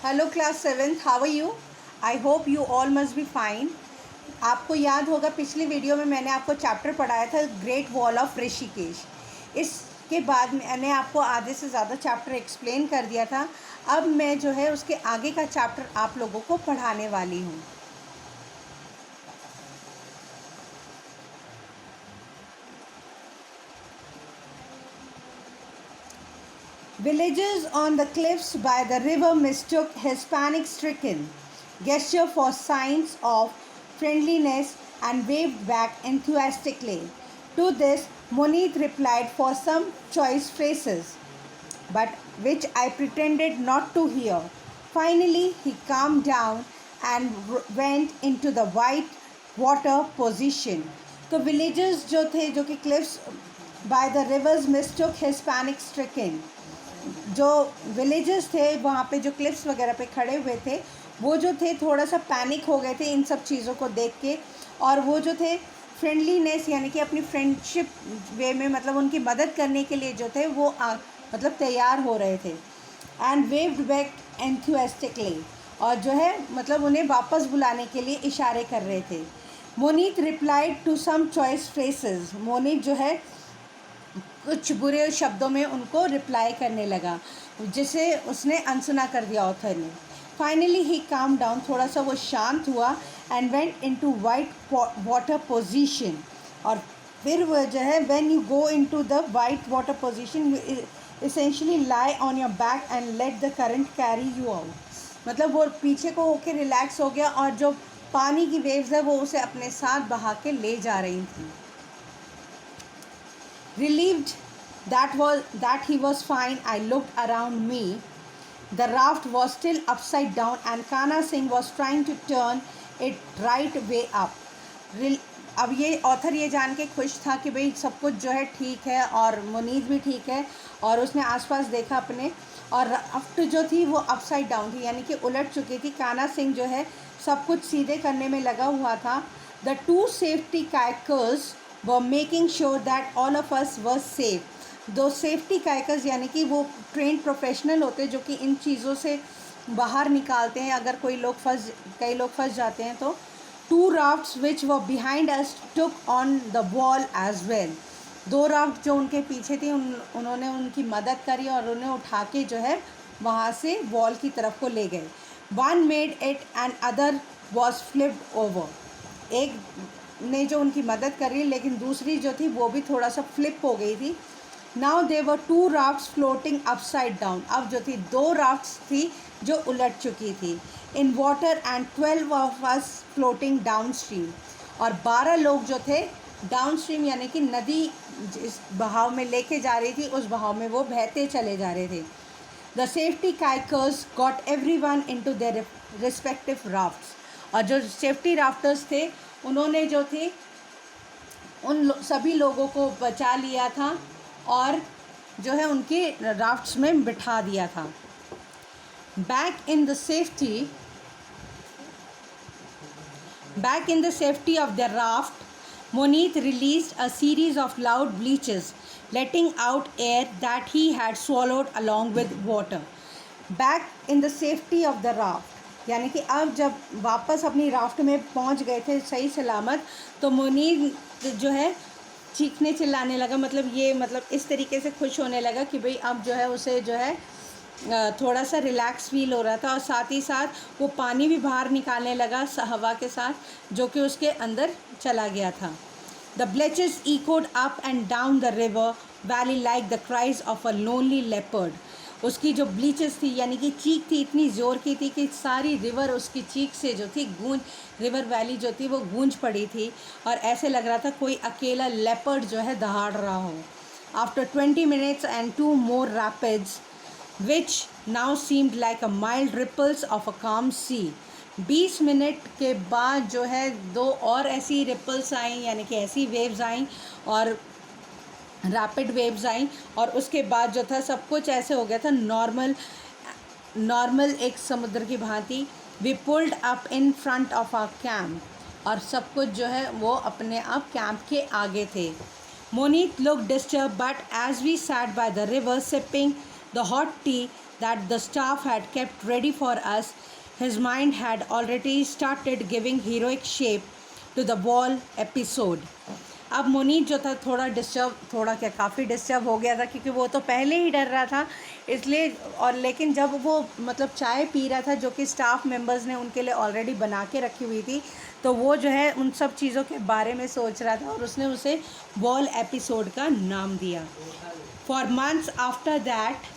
Hello class 7th, how are you? I hope you all must be fine. आपको याद होगा पिछली video में मैंने आपको चैप्टर पढ़ाया था ग्रेट वॉल ऑफ ऋषिकेश। इसके बाद मैंने आपको आधे से ज़्यादा चैप्टर एक्सप्लेन कर दिया था। अब मैं जो है उसके आगे का चैप्टर आप लोगों को पढ़ाने वाली हूँ। Villagers on the cliffs by the river mistook his panic-stricken gesture for signs of friendliness and waved back enthusiastically. To this, Munit replied for some choice phrases, but which I pretended not to hear. Finally, he calmed down and went into the white water position. तो villagers जो थे जो कि cliffs by the rivers mistook his panic-stricken, जो villagers थे वहाँ पे जो क्लिफ्स वगैरह पे खड़े हुए थे वो जो थे थोड़ा सा पैनिक हो गए थे इन सब चीज़ों को देख के। और वो जो थे फ्रेंडलीनेस यानी कि अपनी फ्रेंडशिप वे में मतलब उनकी मदद करने के लिए जो थे वो मतलब तैयार हो रहे थे। एंड वेव्ड बैक एंथुएस्टिकली, और जो है मतलब उन्हें वापस बुलाने के लिए इशारे कर रहे थे। Monit replied to some choice phrases, Monit जो है कुछ बुरे शब्दों में उनको रिप्लाई करने लगा जिसे उसने अनसुना कर दिया ऑथर ने। फाइनली ही काम डाउन, थोड़ा सा वो शांत हुआ and went into white water position. और फिर वो जो है when you go into the white water position you essentially lie on your back and let the current carry you out. मतलब वो पीछे को होके रिलैक्स हो गया और जो पानी की वेव्स है वो उसे अपने साथ बहा के ले जा रही थी। Relieved that he was fine, I looked around me. The raft was still upside down and Kana Singh was trying to turn it right way up. अब ये ऑथर ये जान के खुश था कि भाई सब कुछ जो है ठीक है और मुनीत भी ठीक है, और उसने आसपास देखा अपने, और राफ्ट जो थी वो अपसाइड डाउन थी यानी कि उलट चुकी थी। काना सिंह जो है सब कुछ सीधे करने में लगा हुआ था। The two safety kayakers were making sure that all of us were safe. दो सेफ्टी कायकर्स यानी कि वो ट्रेंड प्रोफेशनल होते हैं जो कि इन चीज़ों से बाहर निकालते हैं अगर कई लोग फंस जाते हैं तो। Two rafts which were behind us took on the wall as well, दो राफ्ट जो उनके पीछे थी उन्होंने उनकी मदद करी और उन्हें उठा के जो है वहाँ से वॉल की तरफ को ले गए। One made it and other was flipped over, एक ने जो उनकी मदद करी लेकिन दूसरी जो थी वो भी थोड़ा सा फ्लिप हो गई थी। Now they were two rafts floating upside down, अब जो थी दो राफ्ट्स थी जो उलट चुकी थी। In water and 12 of us floating down stream, और 12 लोग जो थे डाउन स्ट्रीम यानी कि नदी जिस बहाव में लेके जा रही थी उस बहाव में वो बहते चले जा रहे थे। The safety kayakers got everyone into their respective rafts, और जो सेफ्टी राफ्टर्स थे उन्होंने जो थे उन सभी लोगों को बचा लिया था और जो है उनके राफ्ट्स में बिठा दिया था। Back in the safety of the raft, Monit released a series of loud belches letting out air that he had swallowed along with water. Back in the safety of the raft यानी कि अब जब वापस अपनी राफ्ट में पहुंच गए थे सही सलामत, तो मुनीर जो है चीखने चिल्लाने लगा, मतलब इस तरीके से खुश होने लगा कि भाई अब जो है उसे जो है थोड़ा सा रिलैक्स फील हो रहा था, और साथ ही साथ वो पानी भी बाहर निकालने लगा हवा के साथ जो कि उसके अंदर चला गया था। The belches echoed up and down the river valley like the cries of a lonely leopard, उसकी जो ब्लीचेस थी यानी कि चीख थी इतनी ज़ोर की थी कि सारी रिवर उसकी चीख से जो थी रिवर वैली जो थी वो गूंज पड़ी थी, और ऐसे लग रहा था कोई अकेला लेपर्ड जो है दहाड़ रहा हो। After 20 minutes and 2 more rapids which now seemed like a mild ripples of a calm sea, 20 minute के बाद जो है दो और ऐसी रिपल्स आई यानी कि ऐसी वेव्स आई और रैपिड वेव्स आई, और उसके बाद जो था सब कुछ ऐसे हो गया था नॉर्मल एक समुद्र की भांति। We pulled up in front of our camp, और सब कुछ जो है वो अपने आप कैंप के आगे थे। Monit look disturb but as we sat by the river sipping the hot tea that the staff had kept ready for us, his mind had already started giving heroic shape to the wall episode. अब मुनीत जो था थोड़ा क्या काफ़ी disturb हो गया था, क्योंकि वो तो पहले ही डर रहा था इसलिए। और लेकिन जब वो मतलब चाय पी रहा था जो कि स्टाफ मेंबर्स ने उनके लिए ऑलरेडी बना के रखी हुई थी, तो वो जो है उन सब चीज़ों के बारे में सोच रहा था और उसने उसे वॉल एपिसोड का नाम दिया. For months after that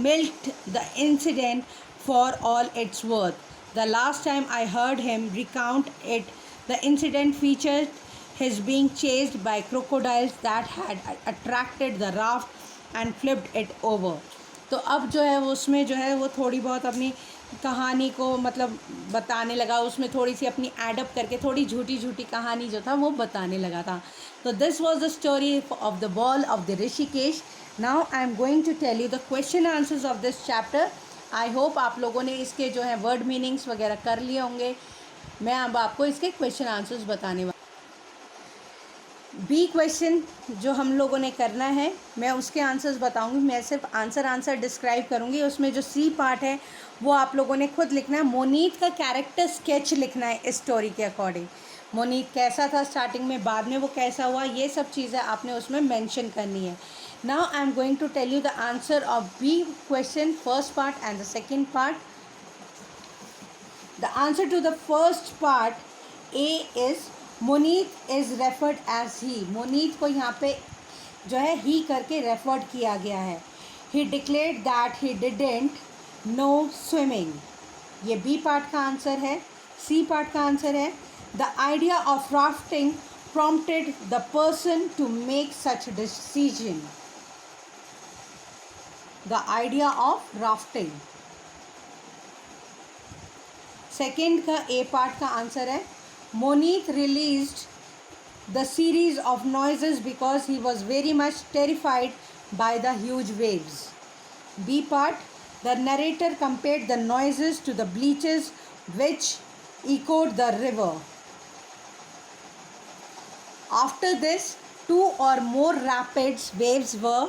milked the incident for all it's worth. The last time I heard him recount it, the incident featured his being chased by crocodiles that had attracted the raft and flipped it over. तो अब जो है उसमें जो है वो थोड़ी बहुत अपनी कहानी को मतलब बताने लगा, उसमें थोड़ी सी अपनी एडअप करके थोड़ी झूठी झूठी कहानी जो था वो बताने लगा था. तो this was the story of the ball of the Rishikesh. Now I am going to tell you the question answers of this chapter. I hope आप लोगों ने इसके जो है वर्ड मीनिंग्स वगैरह कर लिए होंगे. मैं अब आपको इसके क्वेश्चन आंसर्स बताने वाली. बी क्वेश्चन जो हम लोगों ने करना है, मैं उसके आंसर्स बताऊंगी. मैं सिर्फ आंसर डिस्क्राइब करूंगी. उसमें जो सी पार्ट है वो आप लोगों ने खुद लिखना है. मोनीत का कैरेक्टर स्केच लिखना है इस स्टोरी के अकॉर्डिंग. मोनीत कैसा था स्टार्टिंग में, बाद में वो कैसा हुआ, ये सब चीज़ें आपने उसमें मेंशन करनी है. Now I am going to tell you the answer of B question, first part and the second part. The answer to the first part A is Monit is referred as he. Monit को यहाँ पे जो है ही करके referred किया गया है. ही declared that he didn't know swimming. ये बी पार्ट का आंसर है. सी पार्ट का आंसर है the idea of rafting prompted the person to make such a decision. The idea of rafting. Second का ए पार्ट का आंसर है मोनीत released the series of noises because he was very much terrified by the huge waves. B part, the narrator compared the noises to the bleachers which echoed the river. After this, two or more rapids waves were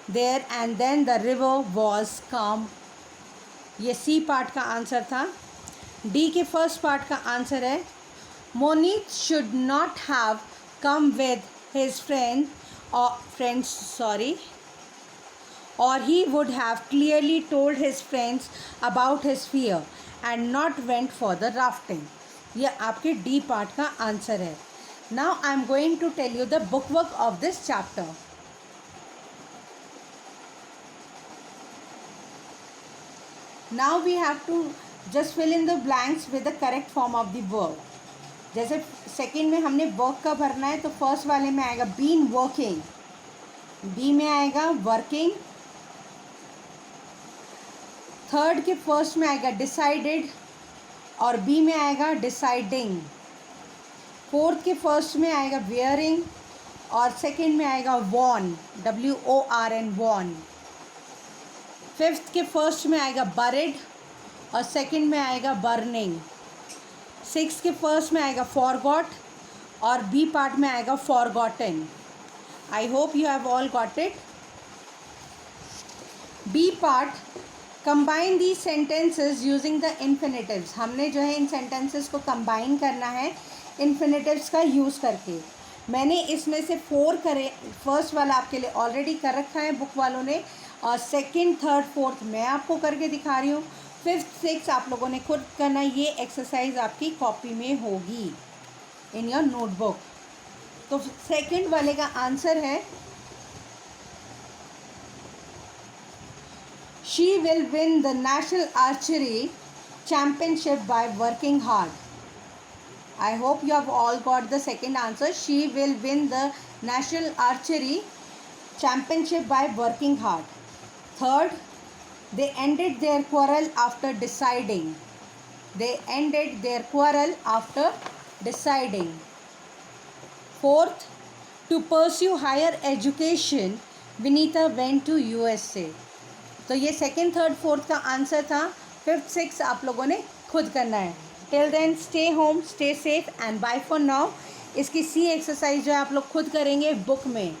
there and then the river was calm. ये C part का answer था. D के first part का answer है Monit should not have come with his friends or he would have clearly told his friends about his fear and not went for the rafting. ये आपके D part का answer है. Now I am going to tell you the bookwork of this chapter. Now we have to just fill in the blanks with the correct form of the verb. जैसे second में हमने work का भरना है तो first वाले में आएगा बीन वर्किंग, बी में आएगा वर्किंग, थर्ड के फर्स्ट में आएगा डिसाइडेड और बी में आएगा डिसाइडिंग, फोर्थ के फर्स्ट में आएगा वेयरिंग और सेकेंड में आएगा वॉर्न, WORN वॉर्न, फिफ्थ के फर्स्ट में आएगा बरिड और सेकेंड में आएगा बर्निंग, सिक्स के फर्स्ट में आएगा फॉरगॉट और बी पार्ट में आएगा forgotten. I hope you have all got it. B part, combine the sentences using the infinitives. हमने जो है इन सेंटेंसेस को कंबाइन करना है इन्फिनेटिव्स का यूज़ करके. मैंने इसमें से 4 करे. फर्स्ट वाला आपके लिए ऑलरेडी कर रखा है बुक वालों ने और सेकंड, थर्ड, फोर्थ मैं आपको करके दिखा रही हूँ. फिफ्थ, सिक्स आप लोगों ने खुद करना. ये एक्सरसाइज आपकी कॉपी में होगी इन योर नोटबुक. तो सेकंड वाले का आंसर है she will win the national archery championship by working hard. I hope you have all got the second answer. She will win the national archery championship by working hard. Third, they ended their quarrel after deciding. They ended their quarrel after deciding. Fourth, to pursue higher education, Vinita went to USA. तो ये second, third, fourth का answer था. Fifth, six आप लोगों ने खुद करना है. Till then stay home, stay safe and bye for now. इसकी सी एक्सरसाइज जो है आप लोग खुद करेंगे बुक में.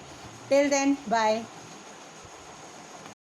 Till then bye.